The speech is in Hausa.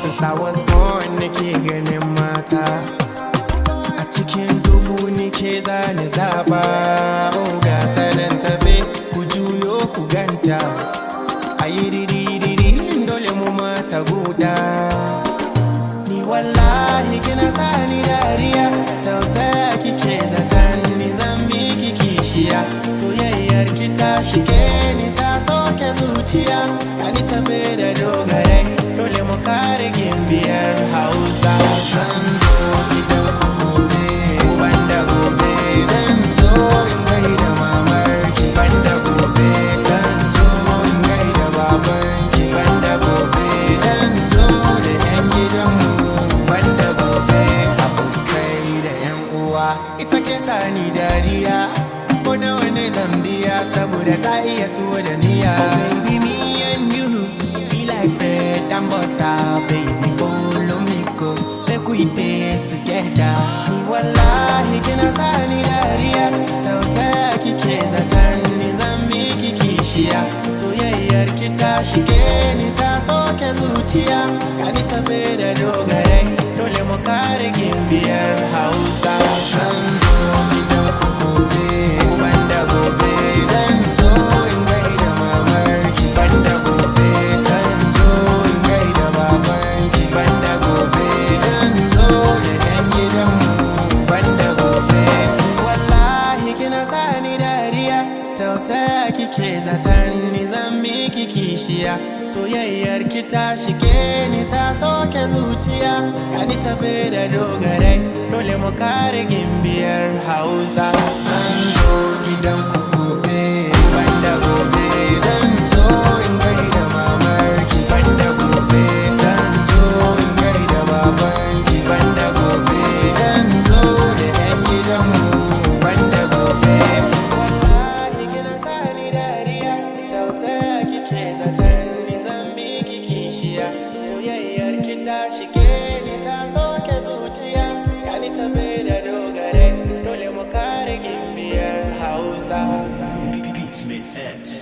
Since I was born, nake ganin mata a cikin dubu nake zane zaba. Ga ta nan tafe, ku juyo ku ganta. Ayi didi dole mu mata guda. Ni wallahi kina sani dariya, tausaya kike zaton ni zan miki kishiya. Soyayyar ki ta shige ni ta soke zuciya, kani tafe da dogarai, dole mu kare gimbiyar Hausa. Zan zo gidan ku gobe, banda gobe zan zo in gaida mamarki. Banda gobe zan zo in gaida babanki. Banda gobe zan zo da yan gidanmu. Banda gobe abokai da yan uwa, ita ke sani dariya. Ko nawa ne zan biya saboda ta iya tuwo da miya. Baby, me and you be like bread and butter. Baby, follow me go, make we dey together. Ni wallahi kina sani dariya, tausaya kike zaton ni zan miki kishiya. Soyayyar ki ta shige ni ta soke zuciya, kani tafe da dogarai, dole mu kare gimbiyar Hausa. Zan zo gidan ku gobe, banda gobe zan zo in gaida mamarki. Banda gobe zan zo in gaida babanki. Banda gobe zan zo da yan gidanmu. Banda gobe wallahi kina sani dariya, tausaya kike zaton ni zan miki kishiya. Soyayyar ki ta shige ni ta soke zuciya, kani tafe da dogarai, dole mu kare gimbiyar Hausa. Zan zo gidan ku gobe, banda gobe zan zo in gaida mamarki. Banda gobe zan zo in gaida babanki. Banda gobe zan zo da yan gidanmu. Banda gobe wallahi kina sani dariya, tausaya kike zaton ni zan miki kishiya. Soyayyar ki ta shige ni ta soke zuciya, kani tafe da dogarai, dole mu kare gimbiyar Hausa. Beatsmith X.